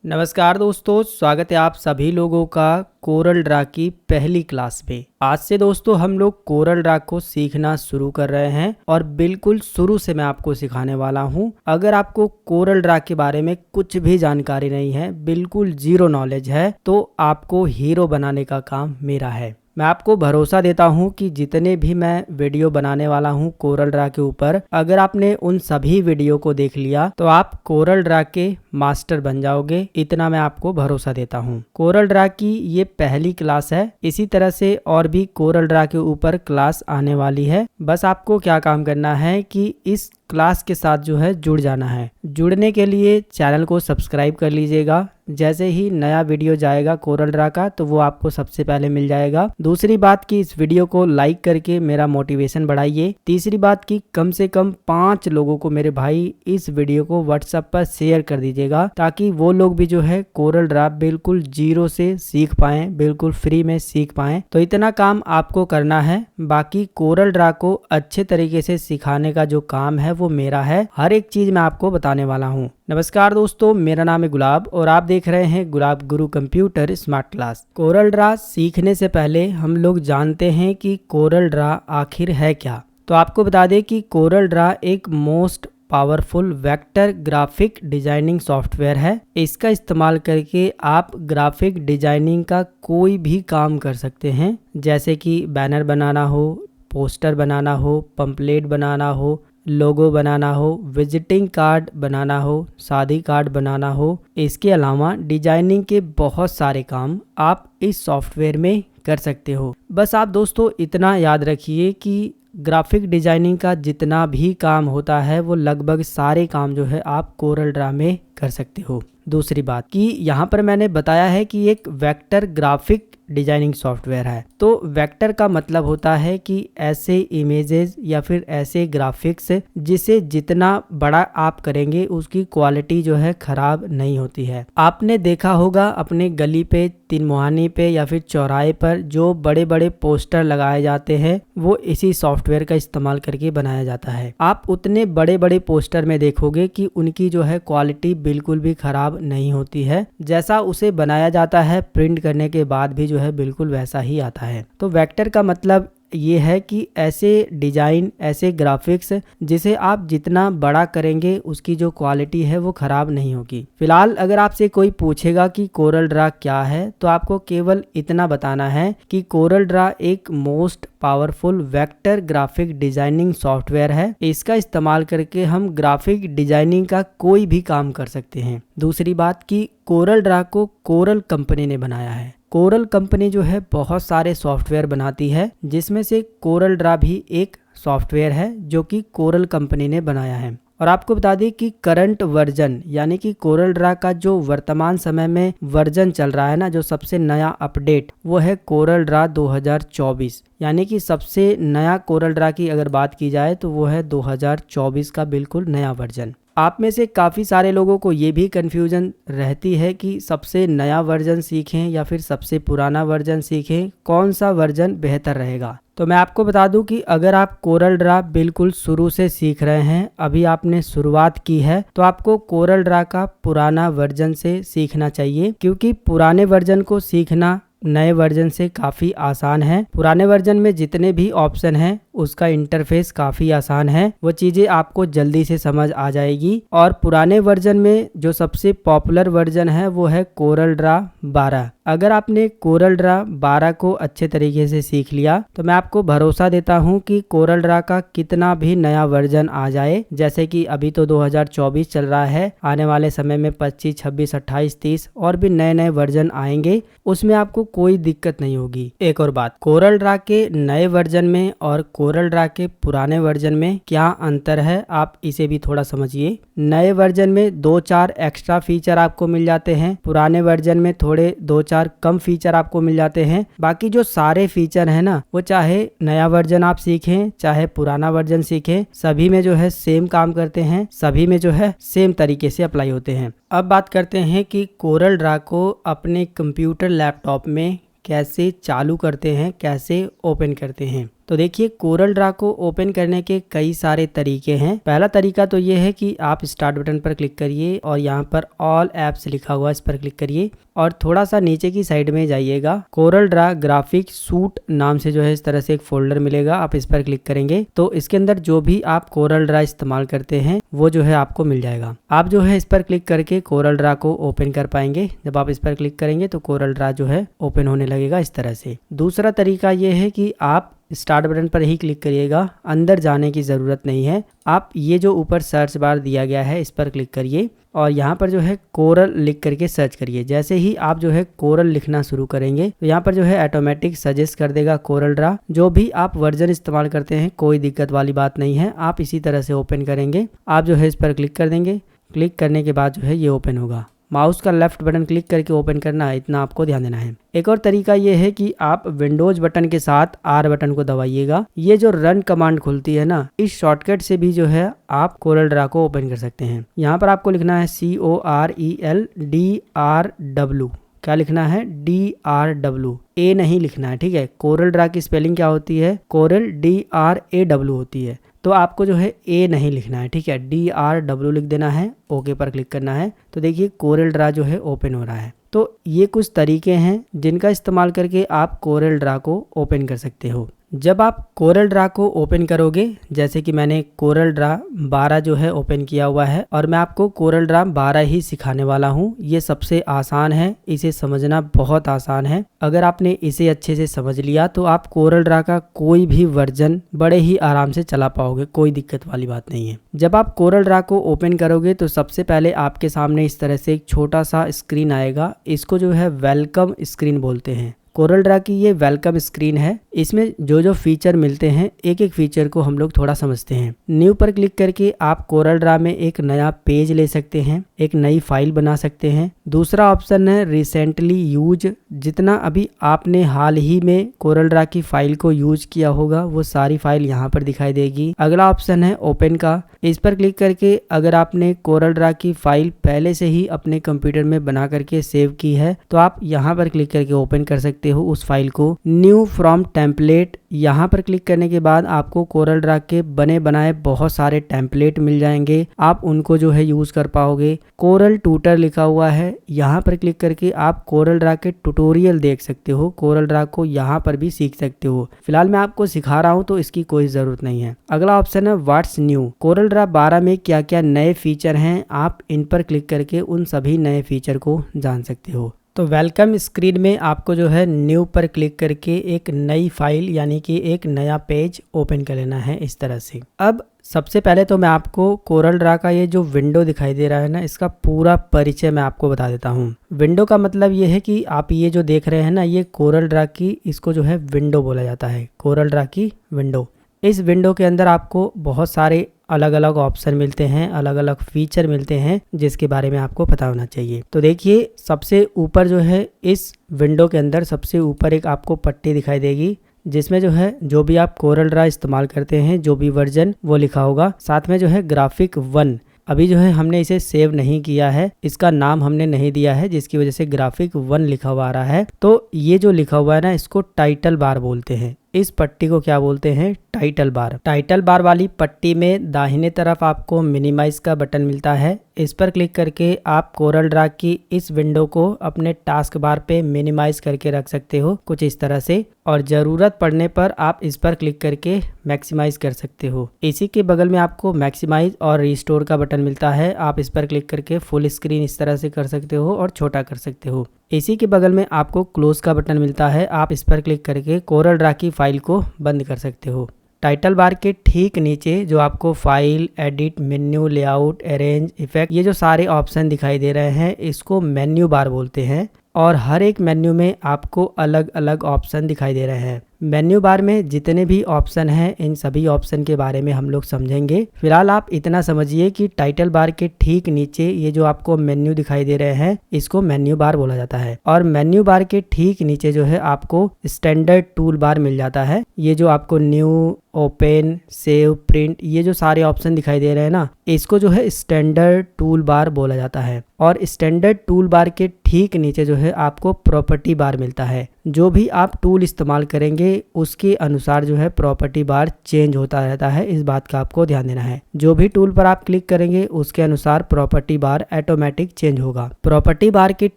नमस्कार दोस्तों, स्वागत है आप सभी लोगों का कोरल ड्रा की पहली क्लास पे। आज से दोस्तों हम लोग कोरल ड्रा को सीखना शुरू कर रहे हैं और बिल्कुल शुरू से मैं आपको सिखाने वाला हूं। अगर आपको कोरल ड्रा के बारे में कुछ भी जानकारी नहीं है, बिल्कुल जीरो नॉलेज है, तो आपको हीरो बनाने का काम मेरा है। मैं आपको भरोसा देता हूं कि जितने भी मैं वीडियो बनाने वाला हूं कोरल ड्रा के ऊपर, अगर आपने उन सभी वीडियो को देख लिया तो आप कोरल ड्रा के मास्टर बन जाओगे। इतना मैं आपको भरोसा देता हूं। कोरल ड्रा की ये पहली क्लास है। इसी तरह से और भी कोरल ड्रा के ऊपर क्लास आने वाली है। बस आपको क्या काम करना है कि इस क्लास के साथ जो है जुड़ जाना है। जुड़ने के लिए चैनल को सब्सक्राइब कर लीजिएगा। जैसे ही नया वीडियो जाएगा कोरल ड्रा का तो वो आपको सबसे पहले मिल जाएगा। दूसरी बात कि इस वीडियो को लाइक करके मेरा मोटिवेशन बढ़ाइए। तीसरी बात कि कम से कम 5 लोगों को मेरे भाई इस वीडियो को व्हाट्सएप पर शेयर कर दीजिएगा, ताकि वो लोग भी जो है कोरल ड्रा बिल्कुल जीरो से सीख पाएं, बिल्कुल फ्री में सीख पाएं। तो इतना काम आपको करना है। बाकी कोरल ड्रा को अच्छे तरीके से सिखाने का जो काम है वो मेरा है। हर एक चीज मैं आपको बताने वाला हूँ। नमस्कार दोस्तों, मेरा नाम है गुलाब और आप देख रहे हैं गुलाब गुरु computer smart class. Corel Draw सीखने से पहले हम लोग जानते हैं कि कोरल ड्रा आखिर है क्या। तो आपको बता दें कि कोरल ड्रा एक most powerful vector graphic designing software है। इसका इस्तेमाल करके आप ग्राफिक डिजाइनिंग का कोई भी काम कर सकते हैं, जैसे कि बैनर बनाना हो, पोस्टर बनाना हो, पंपलेट बनाना हो, लोगो बनाना हो, विजिटिंग कार्ड बनाना हो, शादी कार्ड बनाना हो। इसके अलावा डिजाइनिंग के बहुत सारे काम आप इस सॉफ्टवेयर में कर सकते हो। बस आप दोस्तों इतना याद रखिए कि ग्राफिक डिजाइनिंग का जितना भी काम होता है वो लगभग सारे काम जो है आप कोरल ड्रा में कर सकते हो। दूसरी बात कि यहाँ पर मैंने बताया है कि एक वेक्टर ग्राफिक डिजाइनिंग सॉफ्टवेयर है। तो वेक्टर का मतलब होता है कि ऐसे इमेजेस या फिर ऐसे ग्राफिक्स जिसे जितना बड़ा आप करेंगे उसकी क्वालिटी जो है खराब नहीं होती है। आपने देखा होगा अपने गली पे, तीन मुहानी पे या फिर चौराहे पर जो बड़े बड़े पोस्टर लगाए जाते हैं वो इसी सॉफ्टवेयर का इस्तेमाल करके बनाया जाता है। आप उतने बड़े बड़े पोस्टर में देखोगे कि उनकी जो है क्वालिटी बिल्कुल भी खराब नहीं होती है। जैसा उसे बनाया जाता है प्रिंट करने के बाद भी जो है बिल्कुल वैसा ही आता है। तो वेक्टर का मतलब ये है कि ऐसे डिजाइन, ऐसे ग्राफिक्स जिसे आप जितना बड़ा करेंगे उसकी जो क्वालिटी है वो खराब नहीं होगी। फिलहाल अगर आपसे कोई पूछेगा कि कोरल ड्रा क्या है तो आपको केवल इतना बताना है कि कोरल ड्रा एक most powerful vector graphic designing software है। इसका इस्तेमाल करके हम ग्राफिक डिजाइनिंग का कोई भी काम कर सकते हैं। दूसरी बात कि कोरल ड्रा को कोरल कंपनी ने बनाया है। कोरल कंपनी जो है बहुत सारे सॉफ्टवेयर बनाती है, जिसमें से कोरल ड्रा भी एक सॉफ्टवेयर है जो कि कोरल कंपनी ने बनाया है। और आपको बता दें कि करंट वर्जन यानी कि कोरल ड्रा का जो वर्तमान समय में वर्जन चल रहा है ना, जो सबसे नया अपडेट, वो है कोरल ड्रा 2024। यानी कि सबसे नया कोरल ड्रा की अगर बात की जाए तो वो है 2024 का बिल्कुल नया वर्जन। आप में से काफ़ी सारे लोगों को ये भी कन्फ्यूजन रहती है कि सबसे नया वर्जन सीखें या फिर सबसे पुराना वर्जन सीखें, कौन सा वर्जन बेहतर रहेगा। तो मैं आपको बता दूं कि अगर आप कोरल ड्रा बिल्कुल शुरू से सीख रहे हैं, अभी आपने शुरुआत की है, तो आपको कोरल ड्रा का पुराना वर्जन से सीखना चाहिए, क्योंकि पुराने वर्जन को सीखना नए वर्जन से काफ़ी आसान है। पुराने वर्जन में जितने भी ऑप्शन हैं उसका इंटरफेस काफ़ी आसान है, वो चीज़ें आपको जल्दी से समझ आ जाएगी। और पुराने वर्जन में जो सबसे पॉपुलर वर्जन है वो है कोरल ड्रा 12। अगर आपने कोरल ड्रा 12 को अच्छे तरीके से सीख लिया तो मैं आपको भरोसा देता हूं कि कोरल ड्रा का कितना भी नया वर्जन आ जाए, जैसे कि अभी तो 2024 चल रहा है, आने वाले समय में 25, 26, 28, 30 और भी नए नए वर्जन आएंगे, उसमें आपको कोई दिक्कत नहीं होगी। एक और बात, कोरल ड्रा के नए वर्जन में और कोरल ड्रा के पुराने वर्जन में क्या अंतर है, आप इसे भी थोड़ा समझिए। नए वर्जन में 2-4 एक्स्ट्रा फीचर आपको मिल जाते हैं, पुराने वर्जन में थोड़े 2-4 कम फीचर आपको मिल जाते हैं। बाकी जो सारे फीचर है ना, वो चाहे नया वर्जन आप सीखें चाहे पुराना वर्जन सीखें, सभी में जो है सेम काम करते हैं, सभी में जो है सेम तरीके से अप्लाई होते हैं। अब बात करते हैं कि कोरल ड्रा को अपने कंप्यूटर लैपटॉप में कैसे चालू करते हैं, कैसे ओपन करते हैं। तो देखिए कोरल ड्रा को ओपन करने के कई सारे तरीके हैं। पहला तरीका तो ये है कि आप स्टार्ट बटन पर क्लिक करिए और यहाँ पर ऑल एप्स लिखा हुआ है, इस पर क्लिक करिए और थोड़ा सा नीचे की साइड में जाइएगा। कोरल ड्रा ग्राफिक सूट नाम से जो है इस तरह से एक फोल्डर मिलेगा, आप इस पर क्लिक करेंगे तो इसके अंदर जो भी आप कोरल ड्रा इस्तेमाल करते हैं वो जो है आपको मिल जाएगा। आप जो है इस पर क्लिक करके कोरल ड्रा को ओपन कर पाएंगे। जब आप इस पर क्लिक करेंगे तो कोरल ड्रा जो है ओपन होने लगेगा इस तरह से। दूसरा तरीका ये है कि आप स्टार्ट बटन पर ही क्लिक करिएगा, अंदर जाने की ज़रूरत नहीं है। आप ये जो ऊपर सर्च बार दिया गया है इस पर क्लिक करिए और यहाँ पर जो है कोरल लिख करके सर्च करिए। जैसे ही आप जो है कोरल लिखना शुरू करेंगे तो यहाँ पर जो है ऑटोमेटिक सजेस्ट कर देगा कोरल ड्रा। जो भी आप वर्जन इस्तेमाल करते हैं कोई दिक्कत वाली बात नहीं है, आप इसी तरह से ओपन करेंगे। आप जो है इस पर क्लिक कर देंगे, क्लिक करने के बाद जो है ये ओपन होगा। माउस का लेफ्ट बटन क्लिक करके ओपन करना है, इतना आपको ध्यान देना है। एक और तरीका ये है कि आप विंडोज बटन के साथ आर बटन को दबाइएगा। ये जो रन कमांड खुलती है ना, इस शॉर्टकट से भी जो है आप कोरल ड्रा को ओपन कर सकते हैं। यहाँ पर आपको लिखना है CORELDRW। क्या लिखना है? DRW, ए नहीं लिखना है, ठीक है। कोरल ड्रा की स्पेलिंग क्या होती है? कोरल DRAW होती है, तो आपको जो है ए नहीं लिखना है, ठीक है, DRW लिख देना है, ओके पर क्लिक करना है। तो देखिए कोरल ड्रा जो है ओपन हो रहा है। तो ये कुछ तरीके हैं जिनका इस्तेमाल करके आप कोरल ड्रा को ओपन कर सकते हो। जब आप कोरल ड्रा को ओपन करोगे, जैसे कि मैंने कोरल ड्रा 12 जो है ओपन किया हुआ है और मैं आपको कोरल ड्रा 12 ही सिखाने वाला हूँ। ये सबसे आसान है, इसे समझना बहुत आसान है। अगर आपने इसे अच्छे से समझ लिया तो आप कोरल ड्रा का कोई भी वर्जन बड़े ही आराम से चला पाओगे, कोई दिक्कत वाली बात नहीं है। जब आप कोरल ड्रा को ओपन करोगे तो सबसे पहले आपके सामने इस तरह से एक छोटा सा स्क्रीन आएगा। इसको जो है वेलकम स्क्रीन बोलते हैं। कोरल ड्रा की ये वेलकम स्क्रीन है। इसमें जो जो फीचर मिलते हैं एक एक फीचर को हम लोग थोड़ा समझते हैं। न्यू पर क्लिक करके आप कोरल ड्रा में एक नया पेज ले सकते हैं, एक नई फाइल बना सकते हैं। दूसरा ऑप्शन है रिसेंटली यूज। जितना अभी आपने हाल ही में कोरल ड्रा की फाइल को यूज किया होगा वो सारी फाइल यहाँ पर दिखाई देगी। अगला ऑप्शन है ओपन का। इस पर क्लिक करके अगर आपने कोरल ड्रा की फाइल पहले से ही अपने कंप्यूटर में बना करके सेव की है तो आप यहाँ पर क्लिक करके ओपन कर सकते हो उस फाइल को। न्यू फ्रॉम टेम्पलेट, यहाँ पर क्लिक करने के बाद आपको कोरल ड्रा के बने बनाए बहुत सारे टेम्पलेट मिल जाएंगे, आप उनको जो है यूज कर पाओगे। कोरल ट्यूटर लिखा हुआ है, यहाँ पर क्लिक करके आप कोरल ड्रा के ट्यूटोरियल देख सकते हो, कोरल ड्रा को यहाँ पर भी सीख सकते हो। फिलहाल मैं आपको सिखा रहा हूँ तो इसकी कोई जरूरत नहीं है। अगला ऑप्शन है व्हाट्स न्यू। कोरल ड्रा 12 में क्या क्या नए फीचर हैं, आप इन पर क्लिक करके उन सभी नए फीचर को जान सकते हो। तो वेलकम स्क्रीन में आपको जो है न्यू पर क्लिक करके एक नई फाइल यानी कि एक नया पेज ओपन कर लेना है इस तरह से। अब सबसे पहले तो मैं आपको कोरल ड्रा का ये जो विंडो दिखाई दे रहा है ना, इसका पूरा परिचय मैं आपको बता देता हूँ। विंडो का मतलब ये है कि आप ये जो देख रहे हैं ना, ये कोरल ड्रा की, इसको जो है विंडो बोला जाता है, कोरल ड्रा की विंडो। इस विंडो के अंदर आपको बहुत सारे अलग अलग ऑप्शन मिलते हैं, अलग अलग फीचर मिलते हैं जिसके बारे में आपको पता होना चाहिए। तो देखिए सबसे ऊपर जो है इस विंडो के अंदर सबसे ऊपर एक आपको पट्टी दिखाई देगी जिसमें जो है जो भी आप कोरल ड्रा इस्तेमाल करते हैं, जो भी वर्जन, वो लिखा होगा। साथ में जो है ग्राफिक 1, अभी जो है हमने इसे सेव नहीं किया है, इसका नाम हमने नहीं दिया है जिसकी वजह से ग्राफिक 1 लिखा हुआ आ रहा है। तो ये जो लिखा हुआ है ना, इसको टाइटल बार बोलते हैं। इस पट्टी को क्या बोलते हैं? Title bar. टाइटल बार वाली पट्टी में दाहिने तरफ आपको मिनिमाइज का बटन मिलता है। इस पर क्लिक करके आप कोरल ड्रा की इस विंडो को अपने टास्क बार पे मिनिमाइज करके रख सकते हो कुछ इस तरह से, और ज़रूरत पड़ने पर आप इस पर क्लिक करके मैक्सिमाइज कर सकते हो। इसी के बगल में आपको मैक्सिमाइज और रिस्टोर का बटन मिलता है, आप इस पर क्लिक करके फुल स्क्रीन इस तरह से कर सकते हो और छोटा कर सकते हो। इसी के बगल में आपको क्लोज का बटन मिलता है, आप इस पर क्लिक करके कोरल ड्रा की फाइल को बंद कर सकते हो। टाइटल बार के ठीक नीचे जो आपको file, edit, menu, layout, arrange, effect, ये जो सारे ऑप्शन दिखाई दे रहे हैं इसको मेन्यू बार बोलते हैं। और हर एक मेन्यू में आपको अलग अलग ऑप्शन दिखाई दे रहे हैं। मेन्यू बार में जितने भी ऑप्शन हैं इन सभी ऑप्शन के बारे में हम लोग समझेंगे। फिलहाल आप इतना समझिए कि टाइटल बार के ठीक नीचे ये जो आपको मेन्यू दिखाई दे रहे हैं इसको मेन्यू बार बोला जाता है। और मेन्यू बार के ठीक नीचे जो है आपको स्टैंडर्ड टूल बार मिल जाता है। ये जो आपको न्यू, ओपन, सेव, प्रिंट, ये जो सारे ऑप्शन दिखाई दे रहे हैं ना, इसको जो है स्टैंडर्ड टूल बार बोला जाता है। और स्टैंडर्ड टूल बार के ठीक नीचे जो है आपको प्रॉपर्टी बार मिलता है। जो भी आप टूल इस्तेमाल करेंगे उसके अनुसार जो है प्रॉपर्टी बार चेंज होता रहता है, इस बात का आपको ध्यान देना है। जो भी टूल पर आप क्लिक करेंगे उसके अनुसार प्रॉपर्टी बार ऑटोमेटिक चेंज होगा। प्रॉपर्टी बार के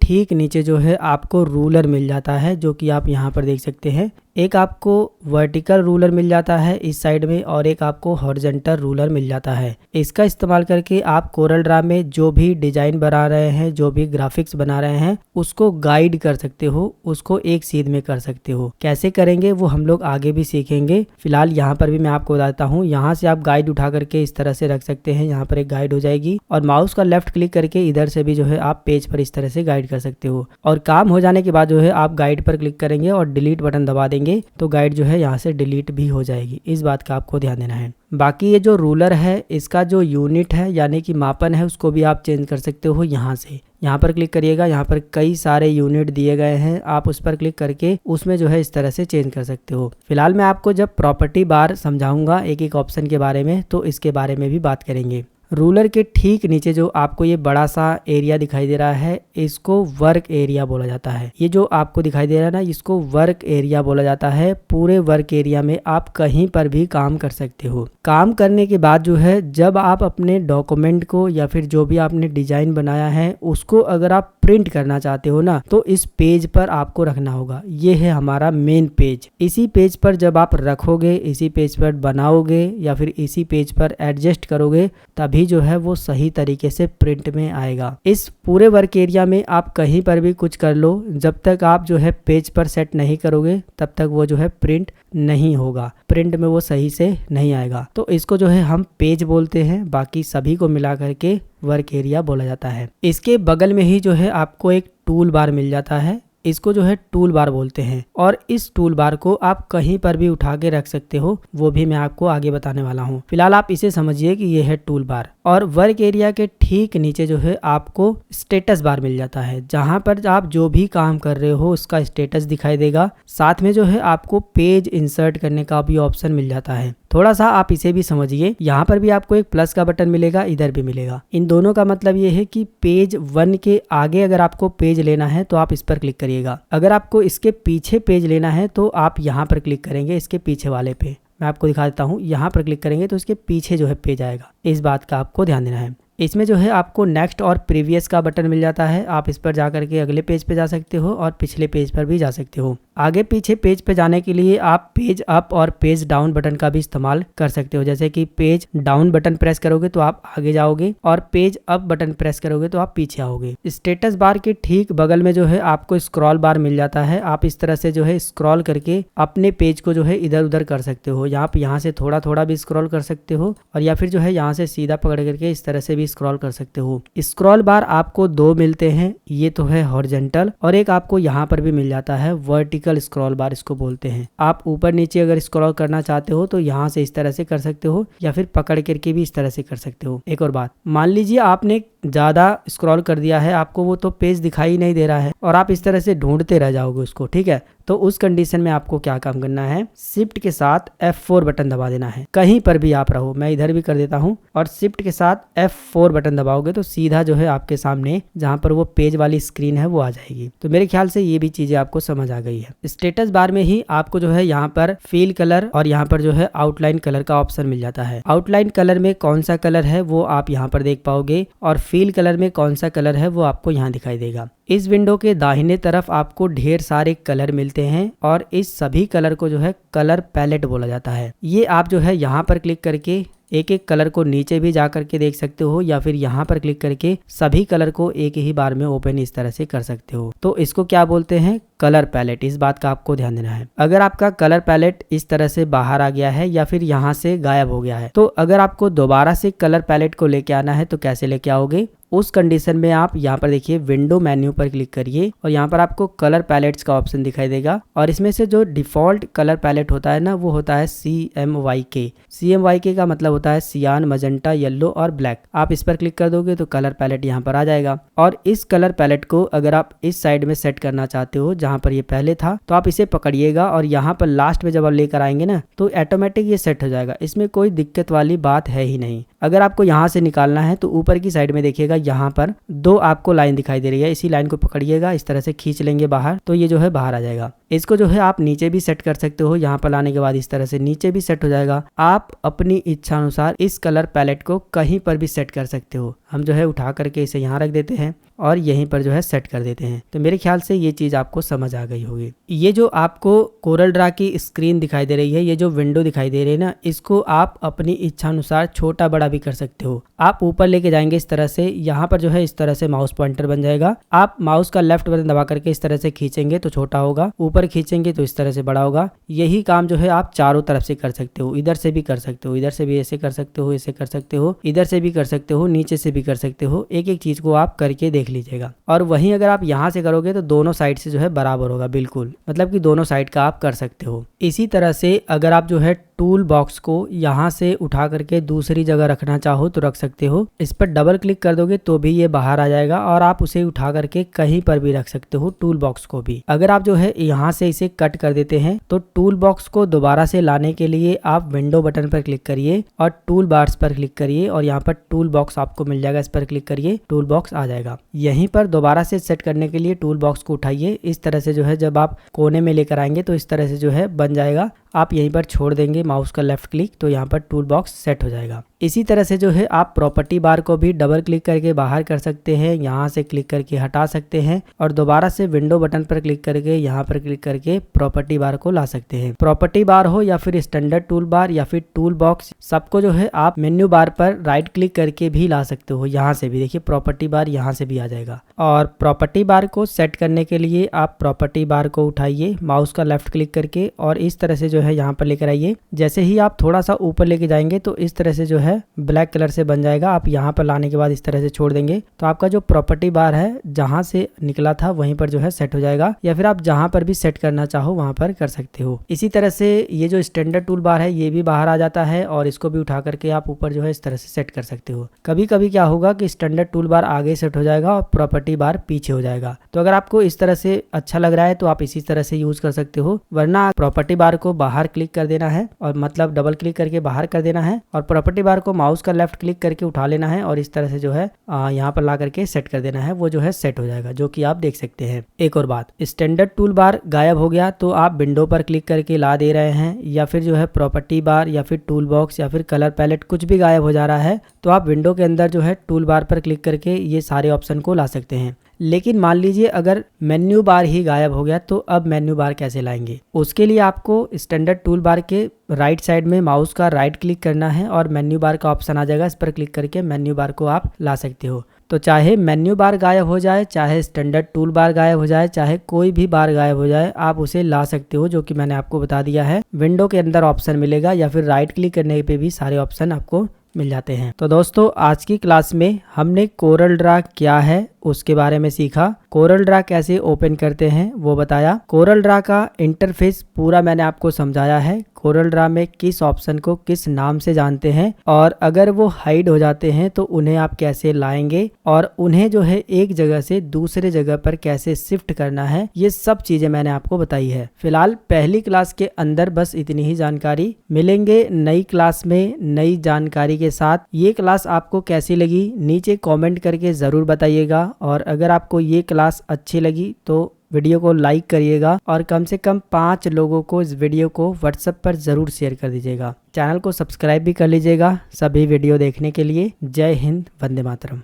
ठीक नीचे जो है आपको रूलर मिल जाता है, जो कि आप यहाँ पर देख सकते हैं। एक आपको वर्टिकल रूलर मिल जाता है इस साइड में और एक आपको हॉरिजॉन्टल रूलर मिल जाता है। इसका इस्तेमाल करके आप कोरल ड्रा में जो भी डिजाइन बना रहे हैं, जो भी ग्राफिक्स बना रहे हैं, उसको गाइड कर सकते हो, उसको एक सीध में कर सकते हो। कैसे करेंगे वो हम लोग आगे भी सीखेंगे। फिलहाल यहाँ पर भी मैं आपको बताता हूँ। यहाँ से आप गाइड उठा करके इस तरह से रख सकते हैं, यहाँ पर एक गाइड हो जाएगी और माउस का लेफ्ट क्लिक करके इधर से भी जो है आप पेज पर इस तरह से गाइड कर सकते हो। और काम हो जाने के बाद जो है आप गाइड पर क्लिक करेंगे और डिलीट बटन दबा देंगे तो गाइड जो है यहाँ से डिलीट भी हो जाएगी। इस बात का आपको ध्यान देना है। बाकी ये जो रूलर है इसका जो यूनिट है यानी कि मापन है उसको भी आप चेंज कर सकते हो। यहाँ से यहाँ पर क्लिक करिएगा, यहाँ पर कई सारे यूनिट दिए गए हैं, आप उस पर क्लिक करके उसमें जो है इस तरह से चेंज कर सकते हो। फिलहाल मैं आपको जब प्रॉपर्टी बार समझाऊंगा एक एक ऑप्शन के बारे में तो इसके बारे में भी बात करेंगे। रूलर के ठीक नीचे जो आपको ये बड़ा सा एरिया दिखाई दे रहा है इसको वर्क एरिया बोला जाता है। ये जो आपको दिखाई दे रहा है ना, इसको वर्क एरिया बोला जाता है। पूरे वर्क एरिया में आप कहीं पर भी काम कर सकते हो। काम करने के बाद जो है जब आप अपने डॉक्यूमेंट को या फिर जो भी आपने डिजाइन बनाया है उसको अगर आप प्रिंट करना चाहते हो ना तो इस पेज पर आपको रखना होगा। ये है हमारा मेन पेज। इसी पेज पर जब आप रखोगे, इसी पेज पर बनाओगे या फिर इसी पेज पर एडजस्ट करोगे तभी जो है वो सही तरीके से प्रिंट में आएगा। इस पूरे वर्क एरिया में आप कहीं पर भी कुछ कर लो, जब तक आप जो है पेज पर सेट नहीं करोगे तब तक वो जो है प्रिंट नहीं होगा, प्रिंट में वो सही से नहीं आएगा। तो इसको जो है हम पेज बोलते हैं, बाकी सभी को मिला करके वर्क एरिया बोला जाता है। इसके बगल में ही जो है आपको एक टूल बार मिल जाता है, इसको जो है टूल बार बोलते हैं। और इस टूल बार को आप कहीं पर भी उठा के रख सकते हो, वो भी मैं आपको आगे बताने वाला हूँ। फिलहाल आप इसे समझिए कि ये है टूल बार। और वर्क एरिया के ठीक नीचे जो है आपको स्टेटस बार मिल जाता है, जहां पर आप जो भी काम कर रहे हो उसका स्टेटस दिखाई देगा। साथ में जो है आपको पेज इंसर्ट करने का भी ऑप्शन मिल जाता है। थोड़ा सा आप इसे भी समझिए, यहाँ पर भी आपको एक प्लस का बटन मिलेगा, इधर भी मिलेगा। इन दोनों का मतलब ये है कि पेज 1 के आगे अगर आपको पेज लेना है तो आप इस पर क्लिक करिएगा। अगर आपको इसके पीछे पेज लेना है तो आप यहाँ पर क्लिक करेंगे, इसके पीछे वाले पे। मैं आपको दिखा देता हूँ, यहाँ पर क्लिक करेंगे तो इसके पीछे जो है पेज आएगा। इस बात का आपको ध्यान देना है। इसमें जो है आपको नेक्स्ट और प्रीवियस का बटन मिल जाता है। आप इस पर जाकर के अगले पेज पे जा सकते हो और पिछले पेज पर भी जा सकते हो। आगे पीछे पेज पे जाने के लिए आप पेज अप और पेज डाउन बटन का भी इस्तेमाल कर सकते हो। जैसे कि पेज डाउन बटन प्रेस करोगे तो आप आगे जाओगे और पेज अप बटन प्रेस करोगे तो आप पीछे आओगे। स्टेटस बार के ठीक बगल में जो है आपको स्क्रॉल बार मिल जाता है। आप इस तरह से जो है स्क्रॉल करके अपने पेज को जो है इधर उधर कर सकते हो। आप यहाँ से थोड़ा थोड़ा भी स्क्रॉल कर सकते हो और या फिर जो है यहाँ से सीधा पकड़ करके इस तरह से भी स्क्रॉल कर सकते हो। स्क्रॉल बार आपको 2 मिलते हैं, ये तो है हॉरिजॉन्टल और एक आपको यहाँ पर भी मिल जाता है वर्टिकल स्क्रॉल बार, इसको बोलते हैं। आप ऊपर नीचे अगर स्क्रॉल करना चाहते हो तो यहाँ से इस तरह से कर सकते हो या फिर पकड़ करके भी इस तरह से कर सकते हो। एक और बात, मान लीजिए आपने ज्यादा स्क्रॉल कर दिया है, आपको वो तो पेज दिखाई नहीं दे रहा है और आप इस तरह से ढूंढते रह जाओगे उसको, ठीक है। तो उस कंडीशन में आपको क्या काम करना है, शिफ्ट के साथ F4 बटन दबा देना है। कहीं पर भी आप रहो, मैं इधर भी कर देता हूँ और शिफ्ट के साथ F4 बटन दबाओगे तो सीधा जो है आपके सामने जहाँ पर वो पेज वाली स्क्रीन है वो आ जाएगी। तो मेरे ख्याल से ये भी चीजें आपको समझ आ गई है। स्टेटस बार में ही आपको जो है यहाँ पर फील कलर और यहाँ पर जो है आउटलाइन कलर का ऑप्शन मिल जाता है। आउटलाइन कलर में कौन सा कलर है वो आप यहाँ पर देख पाओगे और फील कलर में कौन सा कलर है वो आपको यहाँ दिखाई देगा। इस विंडो के दाहिने तरफ आपको ढेर सारे कलर मिलते हैं और इस सभी कलर को जो है कलर पैलेट बोला जाता है। ये आप जो है यहाँ पर क्लिक करके एक एक कलर को नीचे भी जा करके देख सकते हो या फिर यहाँ पर क्लिक करके सभी कलर को एक ही बार में ओपन इस तरह से कर सकते हो। तो इसको क्या बोलते हैं, कलर पैलेट। इस बात का आपको ध्यान देना है। अगर आपका कलर पैलेट इस तरह से बाहर आ गया है या फिर यहाँ से गायब हो गया है तो अगर आपको दोबारा से कलर पैलेट को लेके आना है तो कैसे लेके आओगे, उस कंडीशन में आप यहाँ पर देखिए विंडो मेन्यू पर क्लिक करिए और यहाँ पर आपको कलर पैलेट्स का ऑप्शन दिखाई देगा और इसमें से जो डिफॉल्ट कलर पैलेट होता है ना वो होता है CMYK। CMYK का मतलब होता है सियान, मजेंटा, येलो और ब्लैक। आप इस पर क्लिक कर दोगे तो कलर पैलेट यहाँ पर आ जाएगा और इस कलर पैलेट को अगर आप इस साइड में सेट करना चाहते हो जहाँ पर ये पहले था तो आप इसे पकड़िएगा और यहाँ पर लास्ट में जब आप लेकर आएंगे ना तो ऑटोमेटिक ये सेट हो जाएगा। इसमें कोई दिक्कत वाली बात है ही नहीं। अगर आपको यहाँ से निकालना है तो ऊपर की साइड में देखिएगा, यहाँ पर 2 आपको लाइन दिखाई दे रही है। इसी लाइन को पकड़िएगा, इस तरह से खींच लेंगे बाहर, तो ये जो है बाहर आ जाएगा। इसको जो है आप नीचे भी सेट कर सकते हो, यहाँ पर लाने के बाद इस तरह से नीचे भी सेट हो जाएगा। आप अपनी इच्छा अनुसार इस कलर पैलेट को कहीं पर भी सेट कर सकते हो। हम जो है उठा करके इसे यहाँ रख देते हैं और यहीं पर जो है सेट कर देते हैं। तो मेरे ख्याल से ये चीज़ आपको समझ आ गई होगी। ये जो आपको कोरल ड्रा की स्क्रीन दिखाई दे रही है, ये जो विंडो दिखाई दे रही है ना, इसको आप अपनी इच्छा अनुसार छोटा बड़ा भी कर सकते हो। आप ऊपर लेके जाएंगे इस तरह से, यहाँ पर जो है इस तरह से माउस पॉइंटर बन जाएगा। आप माउस का लेफ्ट बटन दबा करके इस तरह से खींचेंगे तो छोटा होगा, ऊपर खींचेंगे तो इस तरह से बड़ा होगा। यही काम जो है आप चारों तरफ से कर सकते हो। इधर से भी कर सकते हो, इधर से भी ऐसे कर सकते हो, ऐसे कर सकते हो, इधर से भी कर सकते हो, नीचे से भी कर सकते हो। एक एक चीज को आप करके देख लीजिएगा। और वहीं अगर आप यहाँ से करोगे तो दोनों साइड से जो है बराबर होगा, बिल्कुल, मतलब कि दोनों साइड का आप कर सकते हो। इसी तरह से अगर आप जो है टूल बॉक्स को यहाँ से उठा करके दूसरी जगह रखना चाहो तो रख सकते हो। इस पर डबल क्लिक कर दोगे तो भी ये बाहर आ जाएगा और आप उसे उठा करके कहीं पर भी रख सकते हो, टूल बॉक्स को भी। अगर आप जो है यहाँ से इसे कट कर देते हैं तो टूल बॉक्स को दोबारा से लाने के लिए आप विंडो बटन पर क्लिक करिए और टूल बार्स पर क्लिक करिए और यहाँ पर टूल बॉक्स आपको मिल जाएगा। इस पर क्लिक करिए, टूल बॉक्स आ जाएगा। यहीं पर दोबारा से सेट करने के लिए टूल बॉक्स को उठाइए, इस तरह से जो है जब आप कोने में लेकर आएंगे तो इस तरह से जो है बन जाएगा। आप यहीं पर छोड़ देंगे माउस का लेफ्ट क्लिक तो यहाँ पर टूल बॉक्स सेट हो जाएगा। इसी तरह से जो है आप प्रॉपर्टी बार को भी डबल क्लिक करके बाहर कर सकते हैं, यहाँ से क्लिक करके हटा सकते हैं और दोबारा से विंडो बटन पर क्लिक करके यहाँ पर क्लिक करके प्रॉपर्टी बार को ला सकते हैं। प्रॉपर्टी बार हो या फिर स्टैंडर्ड टूल बार या फिर टूल बॉक्स, सबको जो है आप मेन्यू बार पर राइट क्लिक करके भी ला सकते हो। यहाँ से भी देखिए प्रॉपर्टी बार यहाँ से भी आ जाएगा। और प्रॉपर्टी बार को सेट करने के लिए आप प्रॉपर्टी बार को उठाइए माउस का लेफ्ट क्लिक करके और इस तरह से जो है यहाँ पर लेकर आइए। जैसे ही आप थोड़ा सा ऊपर लेके जाएंगे तो इस तरह से जो है ब्लैक कलर से बन जाएगा। आप यहाँ पर लाने के बाद इस तरह से छोड़ देंगे तो आपका जो प्रॉपर्टी बार है जहां से निकला था वहीं पर जो है सेट हो जाएगा, या फिर आप जहां पर भी सेट करना चाहो वहां पर कर सकते हो। इसी तरह से ये जो स्टैंडर्ड टूल बार है ये भी बाहर आ जाता है और इसको भी उठा करके आप ऊपर जो है इस तरह से सेट कर सकते हो। कभी कभी क्या होगा कि स्टैंडर्ड टूल बार आगे सेट हो जाएगा और प्रॉपर्टी बार पीछे हो जाएगा। तो अगर आपको इस तरह से अच्छा लग रहा है तो आप इसी तरह से यूज कर सकते हो, वरना प्रॉपर्टी बार को बाहर क्लिक कर देना है और मतलब डबल क्लिक करके बाहर कर देना है और प्रॉपर्टी बार को माउस का लेफ्ट क्लिक करके उठा लेना है और इस तरह से जो है यहाँ पर ला करके सेट कर देना है। वो जो है सेट हो जाएगा, जो कि आप देख सकते हैं। एक और बात, स्टैंडर्ड टूल बार गायब हो गया तो आप विंडो पर क्लिक करके ला दे रहे हैं या फिर जो है प्रॉपर्टी बार या फिर टूल बॉक्स या फिर कलर पैलेट कुछ भी गायब हो जा रहा है तो आप विंडो के अंदर जो है टूल बार पर क्लिक करके ये सारे ऑप्शन को ला सकते हैं। लेकिन मान लीजिए अगर मेन्यू बार ही गायब हो गया तो अब मेन्यू बार कैसे लाएंगे? उसके लिए आपको स्टैंडर्ड टूल बार के राइट साइड में माउस का राइट क्लिक करना है और मेन्यू बार का ऑप्शन आ जाएगा। इस पर क्लिक करके मेन्यू बार को आप ला सकते हो। तो चाहे मेन्यू बार गायब हो जाए, चाहे स्टैंडर्ड टूल बार गायब हो जाए, चाहे कोई भी बार गायब हो जाए, आप उसे ला सकते हो, जो कि मैंने आपको बता दिया है। विंडो के अंदर ऑप्शन मिलेगा या फिर राइट क्लिक करने पे भी सारे ऑप्शन आपको मिल जाते हैं। तो दोस्तों आज की क्लास में हमने कोरल ड्रा क्या है उसके बारे में सीखा, कोरल ड्रा कैसे ओपन करते हैं वो बताया, कोरल ड्रा का इंटरफेस पूरा मैंने आपको समझाया है, कोरल ड्रा में किस ऑप्शन को किस नाम से जानते हैं और अगर वो हाइड हो जाते हैं तो उन्हें आप कैसे लाएंगे और उन्हें जो है एक जगह से दूसरे जगह पर कैसे शिफ्ट करना है, ये सब चीजें मैंने आपको बताई है। फिलहाल पहली क्लास के अंदर बस इतनी ही जानकारी। मिलेंगे नई क्लास में नई जानकारी के साथ। ये क्लास आपको कैसी लगी नीचे कमेंट करके जरूर बताइएगा और अगर आपको ये क्लास अच्छी लगी तो वीडियो को लाइक करिएगा और कम से कम 5 लोगों को इस वीडियो को व्हाट्सएप पर जरूर शेयर कर दीजिएगा। चैनल को सब्सक्राइब भी कर लीजिएगा सभी वीडियो देखने के लिए। जय हिंद, वंदे मातरम।